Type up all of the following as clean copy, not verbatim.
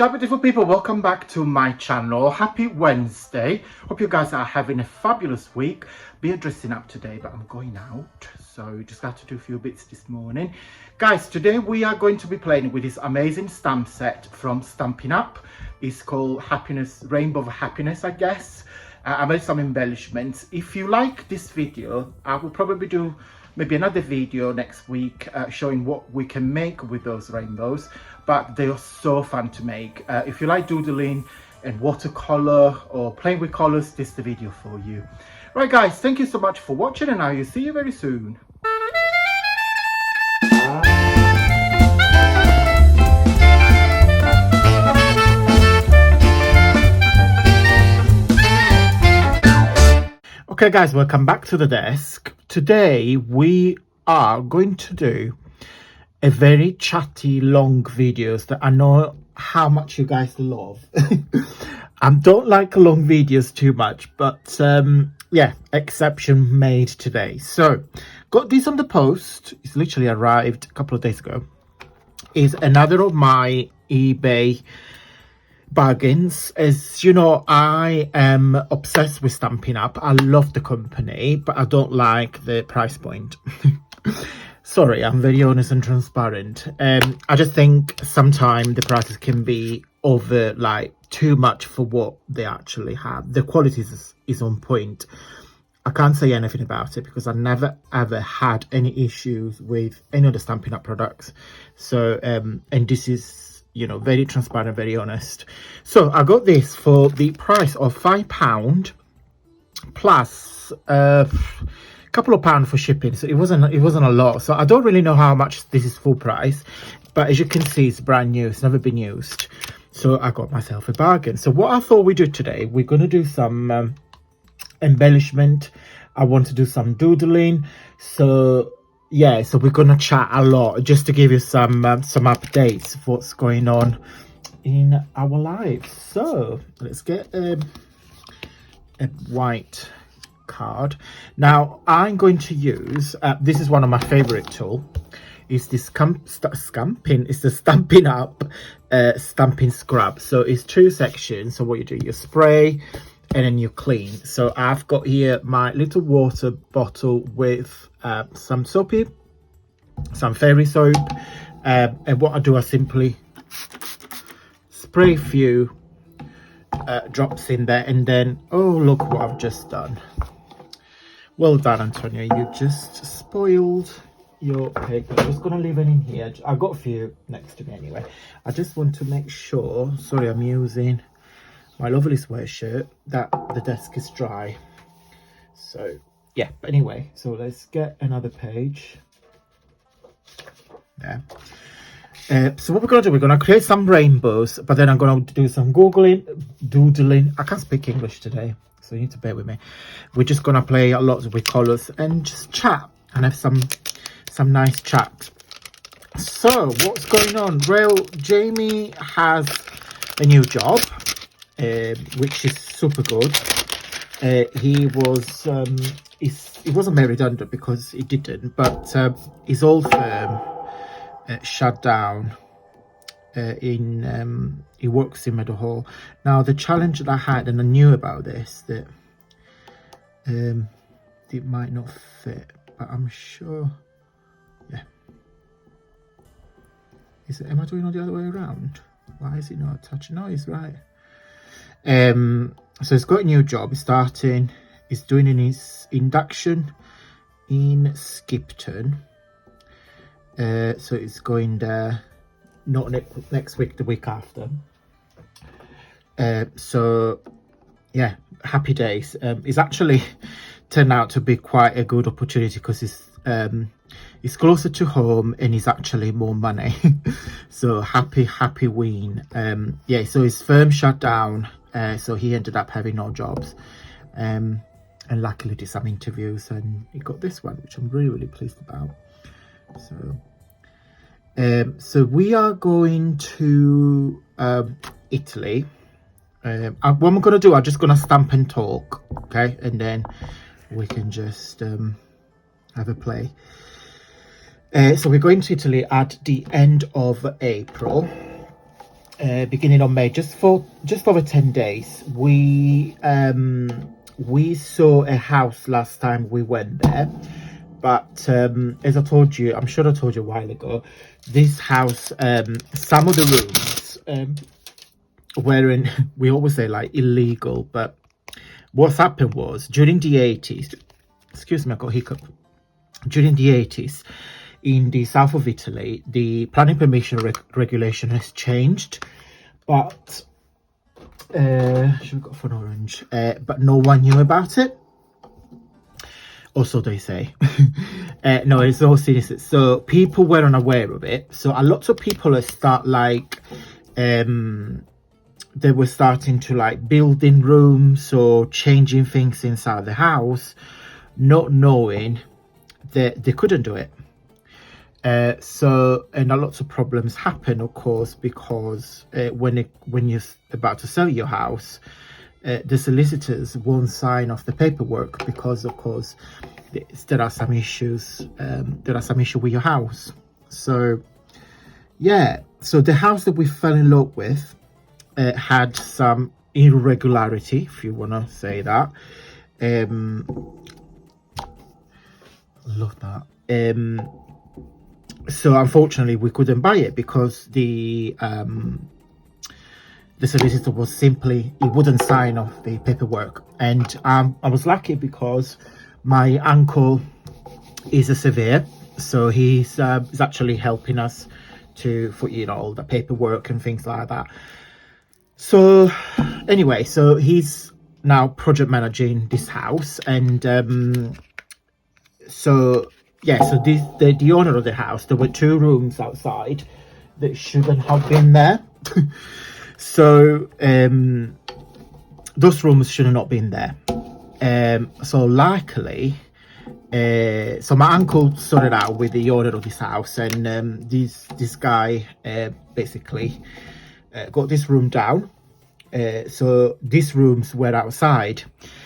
Ciao beautiful people, welcome back to my channel. Happy Wednesday. Hope you guys are having a fabulous week. Be dressing up today, but I'm going out, so just got to do a few bits this morning. Guys, today we are going to be playing with this amazing stamp set from Stampin' Up. It's called Happiness, Rainbow of Happiness, I guess. I made some embellishments. If you like this video, I will probably do maybe another video next week showing what we can make with those rainbows, but they are so fun to make. If you like doodling and watercolor or playing with colors, this is the video for you. Right guys, thank you so much for watching, and I will see you very soon. Okay guys, welcome back to the desk. Today we are going to do a very chatty long videos that I know how much you guys love. I don't like long videos too much, but yeah, exception made today. So got this on the post. It's literally arrived a couple of days ago. Is another of my eBay bargains. As you know, I am obsessed with Stampin' Up. I love the company, but I don't like the price point. Sorry, I'm very honest and transparent. I just think sometimes the prices can be over, like, too much for what they actually have. The quality is on point. I can't say anything about it because I never ever had any issues with any of the Stampin' Up products. So and this is, you know, very transparent, very honest. So I got this for the price of £5 plus a couple of pounds for shipping. So it wasn't a lot. So I don't really know how much this is full price, but as you can see, it's brand new. It's never been used. So I got myself a bargain. So what I thought we'd do today, we're going to do some embellishment. I want to do some doodling. So yeah, so we're gonna chat a lot just to give you some updates of what's going on in our lives. So let's get a white card. Now I'm going to use this is one of my favorite tool. It's this Stampin'. It's the Stampin' Up Stampin' Scrub. So it's two sections. So what you do, you spray and then you clean. So I've got here my little water bottle with some soapy, some fairy soap, and what I do, I simply spray a few drops in there, and then, oh, look what I've just done. Well done, Antonia, you just spoiled your paper. I'm just gonna leave it in here. I got a few next to me anyway. I just want to make sure, sorry, I'm using my lovely sweatshirt, that the desk is dry. So yeah, but anyway, so let's get another page there. So what we're gonna do, we're gonna create some rainbows, but then I'm gonna do some doodling. I can't speak English today, so you need to bear with me. We're just gonna play a lot with colors and just chat and have some nice chat. So what's going on? Well, Jamie has a new job, which is super good. He wasn't made redundant because he didn't, but his old firm shut down. He works in Meadowhall. Now the challenge that I had, and I knew about this, that it might not fit, but I'm sure, yeah. Am I doing it the other way around? Why is it not touching? No, he's right. So he's got a new job. He's doing his induction in Skipton. So it's going there not next week, the week after. So yeah, happy days. It's actually turned out to be quite a good opportunity because it's closer to home and it's actually more money. So happy win. Yeah, so his firm shut down, so he ended up having no jobs, and luckily did some interviews and he got this one, which I'm really pleased about. So we are going to Italy. What I'm gonna do, I'm just gonna stamp and talk, okay, and then we can just have a play. So we're going to Italy at the end of April. beginning of May, just over 10 days. We saw a house last time we went there, but as I told you, I'm sure I told you a while ago, this house, some of the rooms were in, we always say like illegal, but what's happened was during the 80s, excuse me, I got a hiccup, during the 80s, in the south of Italy, the planning permission regulation has changed, but should we go for an orange? But no one knew about it, or so they say. No, it's all serious. So people were unaware of it. So a lot of people start like they were starting to like building rooms or changing things inside the house, not knowing that they couldn't do it. And a lot of problems happen, of course, because when you're about to sell your house, the solicitors won't sign off the paperwork because, of course, there are some issues. There are some issues with your house. So, yeah. So the house that we fell in love with had some irregularity, if you want to say that. Love that. So unfortunately we couldn't buy it because the solicitor was simply, he wouldn't sign off the paperwork. And I was lucky because my uncle is a surveyor, so he's actually helping us for all the paperwork and things like that. So anyway, so he's now project managing this house, and so yeah, so the owner of the house, there were 2 rooms outside that shouldn't have been there. So those rooms should have not been there. So luckily, so my uncle sorted out with the owner of this house, and this guy basically got this room down. So these rooms were outside,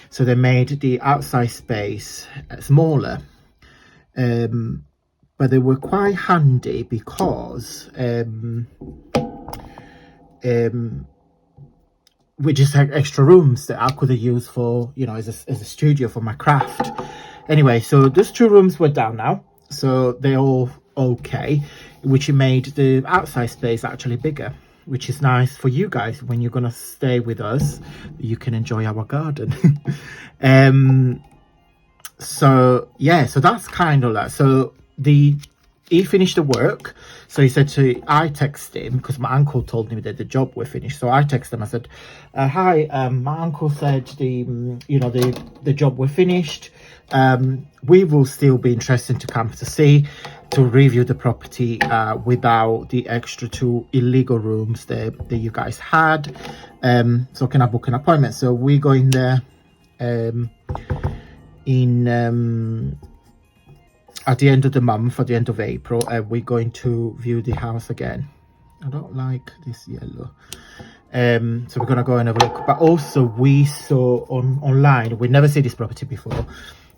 so they made the outside space smaller. But they were quite handy because we just had extra rooms that I could have used for, as a studio for my craft. Anyway, so those 2 rooms were down now, so they're all okay, which made the outside space actually bigger, which is nice for you guys when you're gonna stay with us. You can enjoy our garden. So yeah, so that's kind of that. So he finished the work, so he said I texted him because my uncle told me that the job were finished. So I texted him, I said, hi, my uncle said the job were finished. We will still be interested to come to review the property without the extra 2 illegal rooms that you guys had. So can I book an appointment? So we're going there at the end of the month, at the end of April, we're going to view the house again. I don't like this yellow. So we're gonna go and have a look. But also we saw online, we never seen this property before.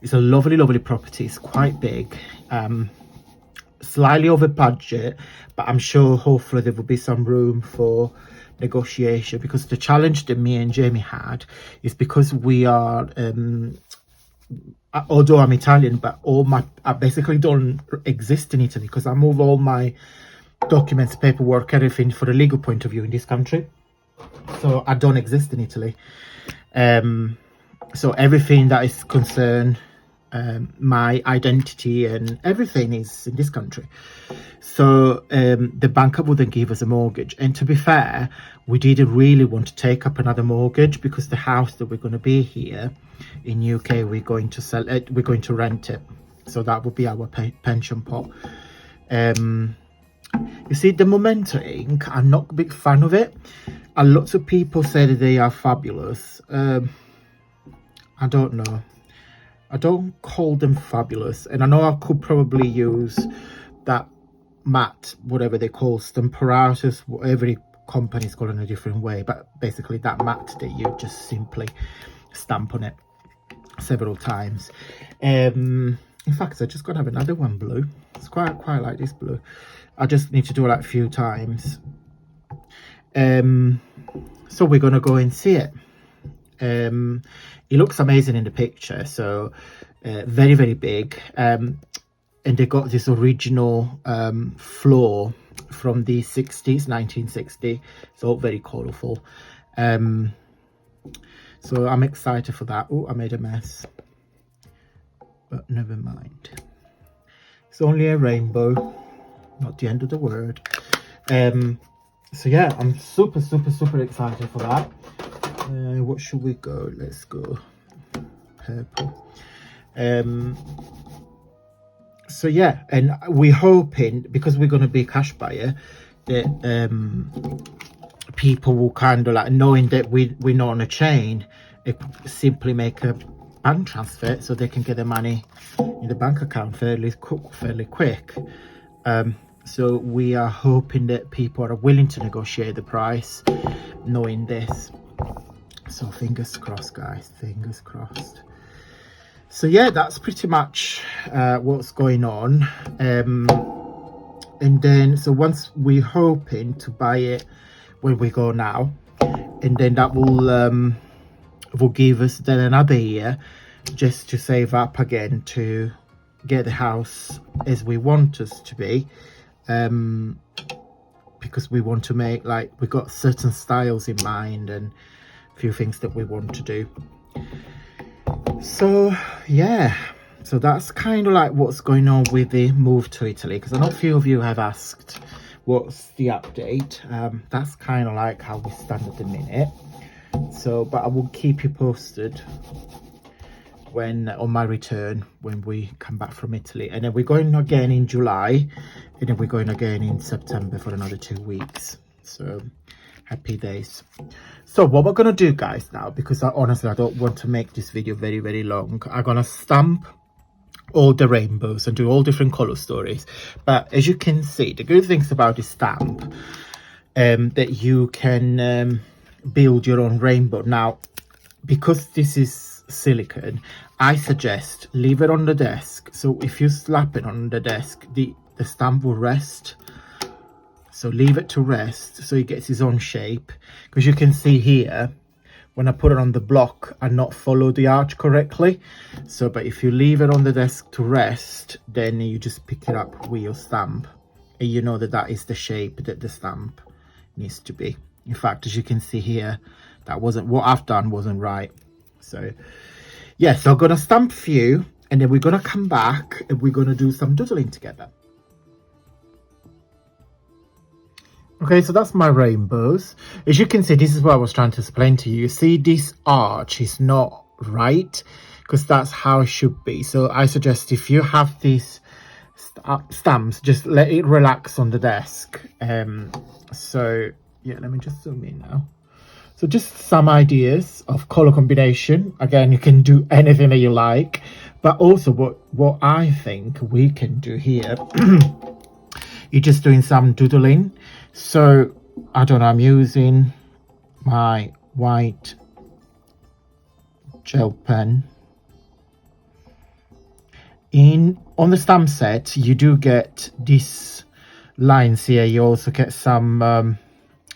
It's a lovely property. It's quite big, slightly over budget, but I'm sure hopefully there will be some room for negotiation, because the challenge that me and Jamie had is because we are although I'm Italian, but I basically don't exist in Italy because I move all my documents, paperwork, everything for a legal point of view in this country. So I don't exist in Italy. So everything that is concerned, my identity and everything is in this country. So the banker wouldn't give us a mortgage. And to be fair, we didn't really want to take up another mortgage because the house that we're going to be here in UK, we're going to sell it, we're going to rent it. So that would be our pension pot. You see, the Memento ink, I'm not a big fan of it. A lot of people say that they are fabulous. I don't know. I don't call them fabulous. And I know I could probably use that matte, whatever they call stamparatus, every company's called in a different way. But basically that matte that you just simply stamp on it several times. In fact, I just got to have another one blue. It's quite like this blue. I just need to do it like a few times. So we're gonna go and see it. It looks amazing in the picture, so very, very big. And they got this original floor from the 60s, 1960. It's all very colourful. So I'm excited for that. Oh, I made a mess, but never mind. It's only a rainbow, not the end of the world. So yeah, I'm super, super, super excited for that. What should we go? Let's go purple. So yeah, and we're hoping, because we're going to be a cash buyer, that people will kind of like, knowing that we're not on a chain, simply make a bank transfer so they can get their money in the bank account fairly quick. So we are hoping that people are willing to negotiate the price, knowing this. So fingers crossed, guys, fingers crossed. So yeah, that's pretty much what's going on. And then, so once we're hoping to buy it when we go now, and then that will give us then another year just to save up again to get the house as we want us to be. Because we want to make, like, we've got certain styles in mind and a few things that we want to do. So yeah, so that's kind of like what's going on with the move to Italy, because I know a few of you have asked what's the update. That's kind of like how we stand at the minute. So, but I will keep you posted when on my return, when we come back from Italy. And then we're going again in July, and then we're going again in September for another 2 weeks. So happy days. So what we're gonna do, guys, now, because honestly I don't want to make this video very, very long, I'm gonna stamp all the rainbows and do all different color stories. But as you can see, the good things about this stamp, that you can build your own rainbow. Now, because this is silicone, I suggest leave it on the desk. So if you slap it on the desk, the stamp will rest. So leave it to rest so it gets its own shape. Because you can see here, when I put it on the block, I not follow the arch correctly. So, but if you leave it on the desk to rest, then you just pick it up with your stamp, and you know that that is the shape that the stamp needs to be. In fact, as you can see here, that wasn't, what I've done wasn't right. So yeah, so I'm gonna stamp a few, and then we're gonna come back and we're gonna do some doodling together. Okay, so that's my rainbows. As you can see, this is what I was trying to explain to you. You see, this arch is not right, because that's how it should be. So I suggest if you have these stamps, just let it relax on the desk. So yeah, let me just zoom in now. So just some ideas of color combination. Again, you can do anything that you like, but also what I think we can do here, you're just doing some doodling. So I don't know, I'm using my white gel pen. On the stamp set, you do get these lines here. You also get some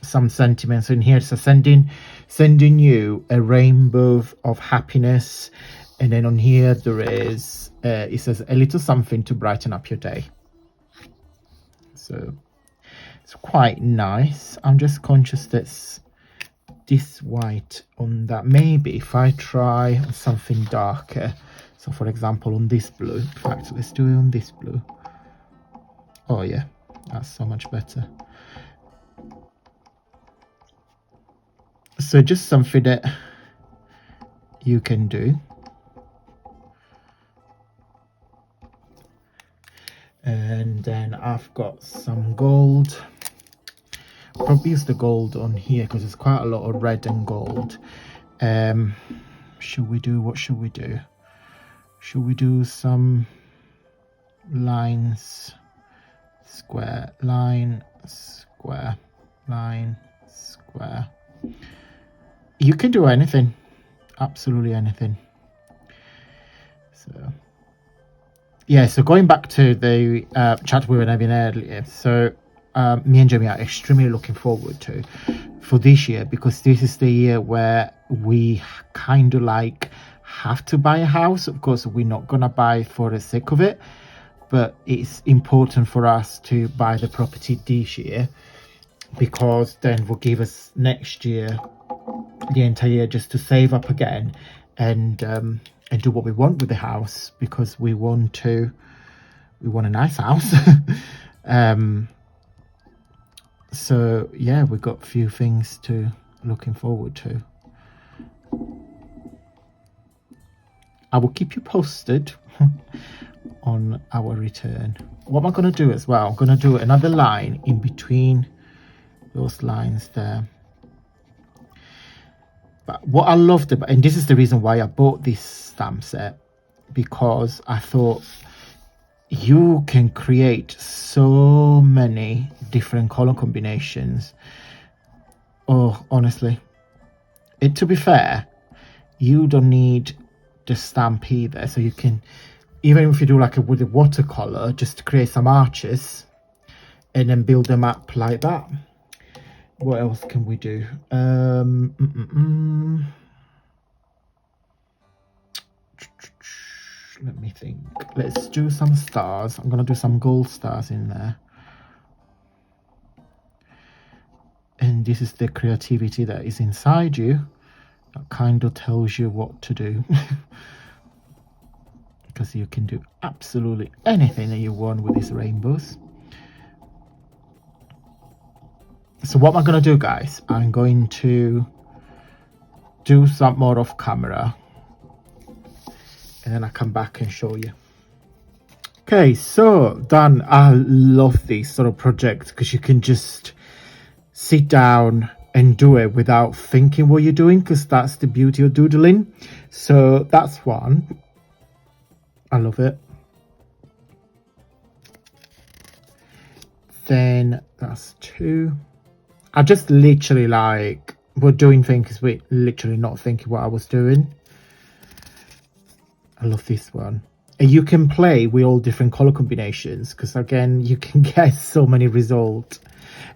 sentiments in here. So sending you a rainbow of happiness, and then on here there is it says a little something to brighten up your day. So it's quite nice. I'm just conscious that's this white on that. Maybe if I try on something darker, so for example on this blue, in fact let's do it on this blue. Oh yeah, that's so much better. So just something that you can do. And then I've got some gold. Probably use the gold on here because there's quite a lot of red and gold. Should we do, what should we do? Should we do some lines? Square, line, square, line, square. You can do anything, absolutely anything. So yeah, so going back to the chat we were having earlier, so me and Jamie are extremely looking forward to for this year, because this is the year where we kind of like have to buy a house. Of course, we're not gonna buy for the sake of it, but it's important for us to buy the property this year, because then will give us next year the entire year just to save up again and do what we want with the house, because we want a nice house. So yeah, we've got a few things to looking forward to. I will keep you posted on our return. What am I going to do as well? I'm going to do another line in between those lines there. But what I loved about, and this is the reason why I bought this stamp set, because I thought you can create so many different color combinations. Oh, honestly, to be fair, you don't need the stamp either, so you can, even if you do like with a watercolor, just create some arches and then build them up like that. What else can we do? Let me think. Let's do some stars. I'm gonna do some gold stars in there. And this is the creativity that is inside you that kind of tells you what to do. Because you can do absolutely anything that you want with these rainbows. So what am I going to do, guys? I'm going to do some more off camera, and then I come back and show you. Okay, so done. I love these sort of projects because you can just sit down and do it without thinking what you're doing, because that's the beauty of doodling. So that's one. I love it. Then that's two. I just literally like, we're doing things with literally not thinking what I was doing. I love this one. And you can play with all different color combinations, because again, you can get so many results.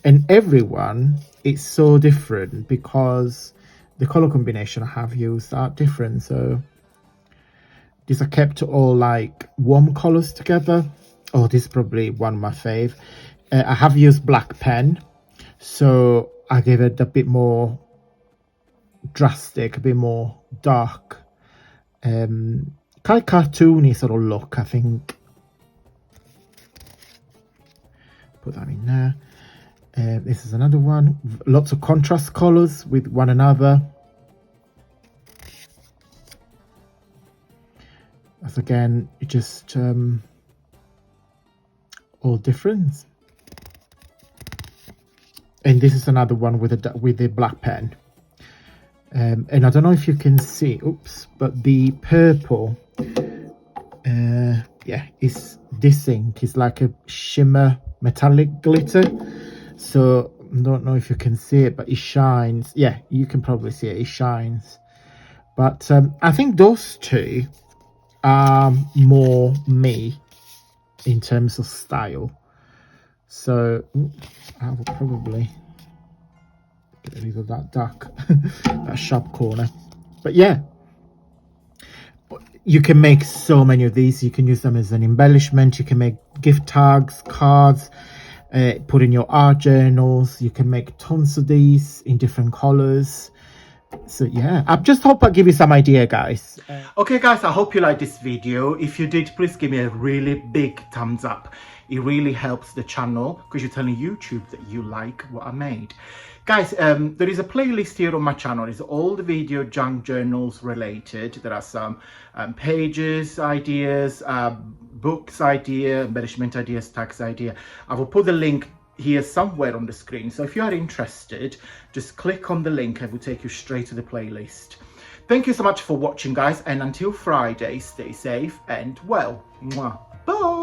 And everyone is so different because the color combination I have used are different. So these are kept all like warm colors together. Oh, this is probably one of my fave. I have used black pen, so I gave it a bit more drastic, a bit more dark, kind of cartoony sort of look, I think. Put that in there. This is another one. Lots of contrast colors with one another. As again, it just all different. And this is another one with a black pen. And I don't know if you can see, oops, but the purple, yeah, is this ink is like a shimmer metallic glitter. So I don't know if you can see it, but it shines. Yeah, you can probably see it. It shines. But I think those two are more me in terms of style. So I will probably get rid of that dark, that sharp corner. But yeah, you can make so many of these. You can use them as an embellishment. You can make gift tags, cards, put in your art journals. You can make tons of these in different colors. So yeah, I just hope I give you some idea, guys. Okay guys, I hope you liked this video. If you did, please give me a really big thumbs up. It really helps the channel because you're telling YouTube that you like what I made. Guys, there is a playlist here on my channel. It's all the video junk journals related. There are some pages ideas, books idea, embellishment ideas, tags idea. I will put the link here somewhere on the screen. So if you are interested, just click on the link and it will take you straight to the playlist. Thank you so much for watching, guys. And until Friday, stay safe and well. Mwah. Bye.